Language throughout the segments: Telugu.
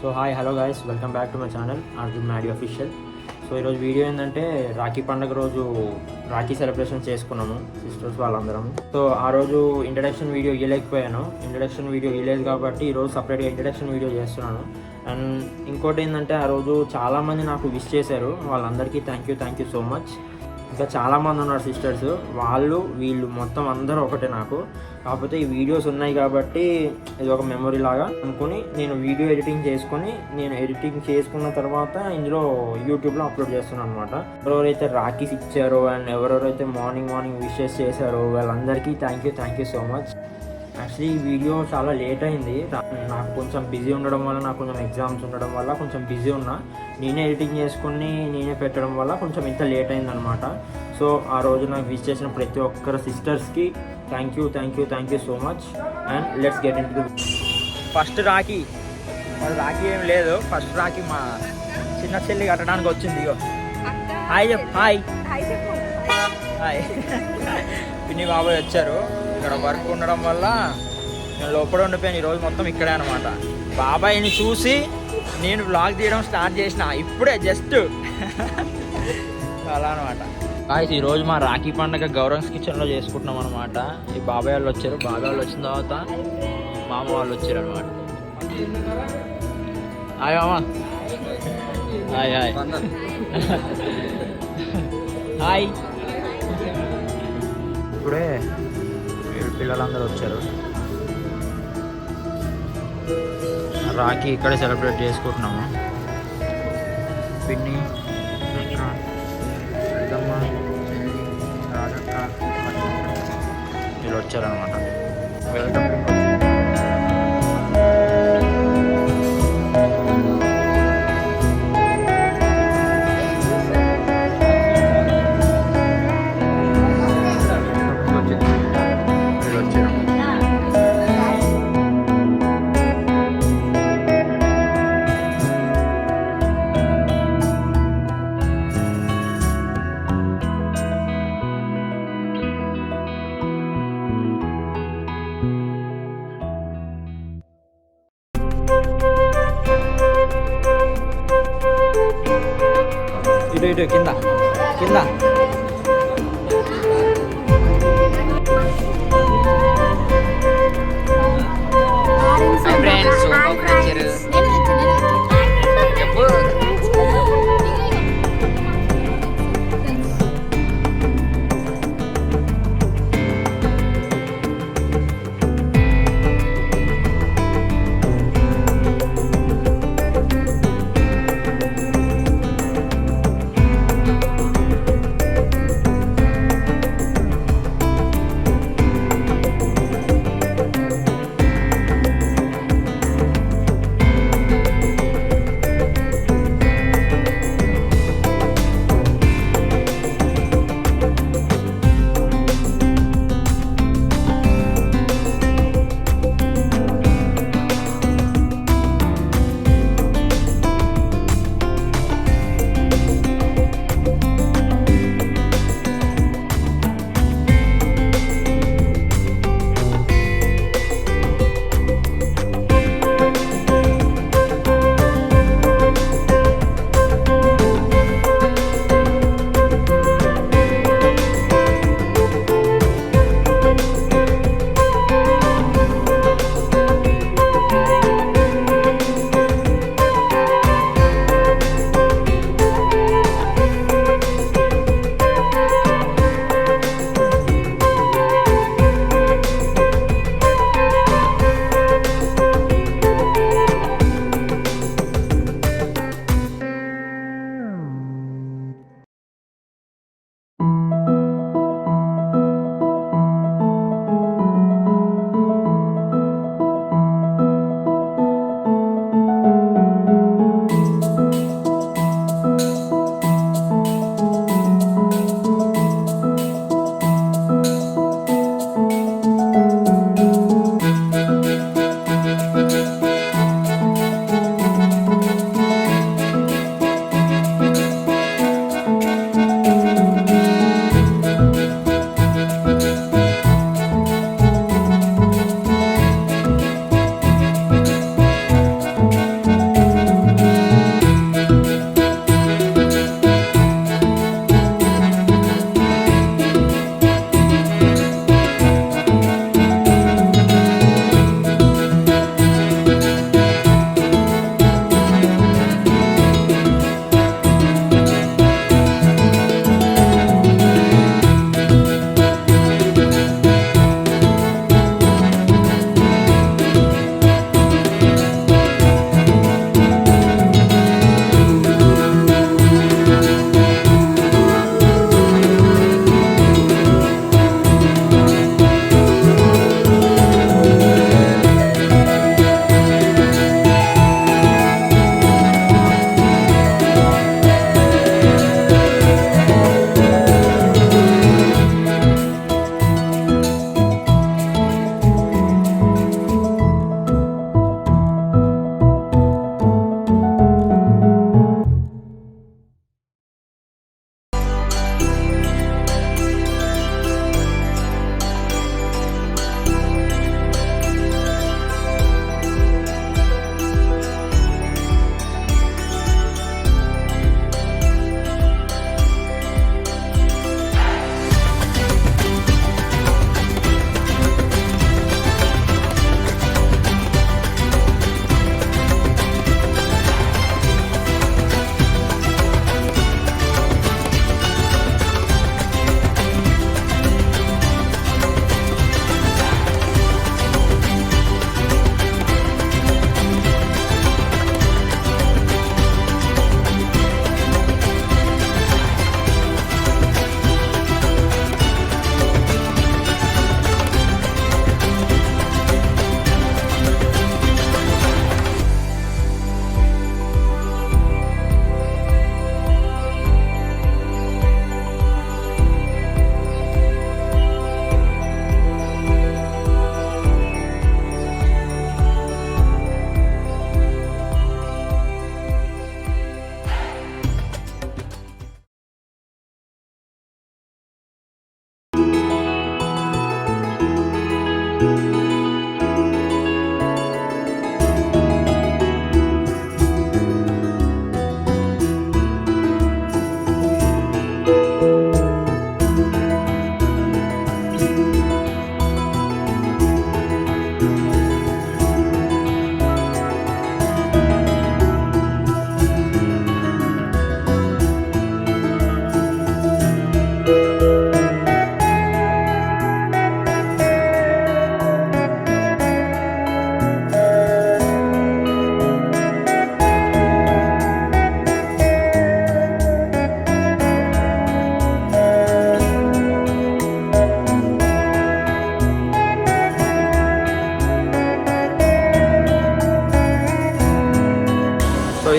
So hi hello guys, welcome back to my channel Arjun Maddy official. So ఈరోజు వీడియో ఏంటంటే రాఖీ పండుగ రోజు రాఖీ సెలబ్రేషన్ చేసుకున్నాము సిస్టర్స్ వాళ్ళందరం. సో ఆ రోజు ఇంట్రడక్షన్ వీడియో ఇవ్వలేకపోయాను. ఇంట్రడక్షన్ వీడియో ఇవ్వలేదు కాబట్టి ఈరోజు సపరేట్గా ఇంట్రడక్షన్ వీడియో చేస్తున్నాను. అండ్ ఇంకోటి ఏంటంటే ఆ రోజు చాలామంది నాకు విష్ చేశారు. వాళ్ళందరికీ థ్యాంక్ యూ సో మచ్. ఇంకా చాలామంది ఉన్నారు సిస్టర్స్, వాళ్ళు వీళ్ళు మొత్తం అందరూ ఒకటే నాకు. కాకపోతే ఈ వీడియోస్ ఉన్నాయి కాబట్టి ఇది ఒక మెమొరీ లాగా అనుకుని నేను వీడియో ఎడిటింగ్ చేసుకున్న తర్వాత ఇందులో యూట్యూబ్లో అప్లోడ్ చేస్తున్నాను అనమాట. ఎవరెవరైతే రాఖీస్ ఇచ్చారో అండ్ ఎవరెవరైతే మార్నింగ్ విషెస్ చేశారో వాళ్ళందరికీ thank you so much. Actually ఈ వీడియో చాలా లేట్ అయింది. నాకు కొంచెం బిజీ ఉండడం వల్ల, నాకు కొంచెం ఎగ్జామ్స్ ఉండడం వల్ల కొంచెం బిజీ ఉన్నా. నేనే ఎడిటింగ్ చేసుకుని నేనే పెట్టడం వల్ల కొంచెం ఇంత లేట్ అయిందనమాట. సో ఆ రోజు నాకు విష్ చేసిన ప్రతి ఒక్కరు సిస్టర్స్కి thank you so much. And let's get into first Rakhi. మరి రాఖీ ఏం లేదు, ఫస్ట్ రాఖీ మా చిన్న చెల్లి కట్టడానికి వచ్చింది. ఇగో హాయ్ చెప్పు. హాయ్ పిన్ని బాబాయ్ వచ్చారు. ఇక్కడ వర్క్ ఉండడం వల్ల నేను లోపల ఉండిపోయాను. ఈరోజు మొత్తం ఇక్కడే అనమాట. బాబాయ్ని చూసి నేను వ్లాగ్ తీయడం స్టార్ట్ చేసిన ఇప్పుడే జస్ట్ అలా అనమాట. ఈరోజు మా రాఖీ పండుగ గౌరవ్స్ కిచెన్లో చేసుకుంటున్నాం అనమాట. ఈ బాబాయ్ వాళ్ళు వచ్చారు. బాబాయ్ వాళ్ళు వచ్చిన తర్వాత మామ వాళ్ళు వచ్చారు అనమాట. హాయ్ మామ. Hi hi. ఇప్పుడే పిల్లలందరూ వచ్చారు. రాఖీ ఇక్కడే సెలబ్రేట్ చేసుకుంటున్నాము. పిన్ని, అక్క, పెద్దమ్మ, చెల్లి, రాజక్క వీళ్ళు వచ్చారనమాట. వెల్కమ్. ఇటు కింద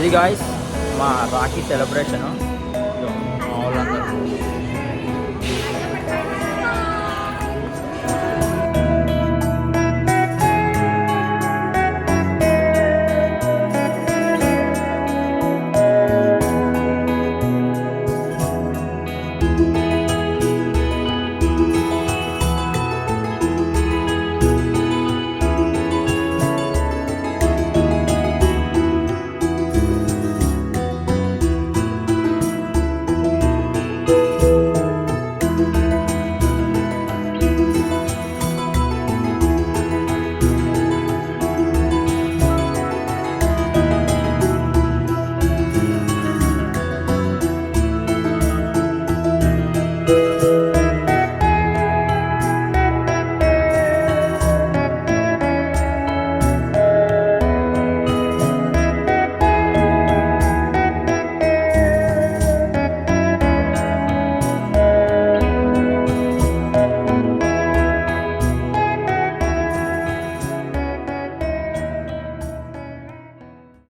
ఇది గాయస్ మా రాఖీ సెలబ్రేషను.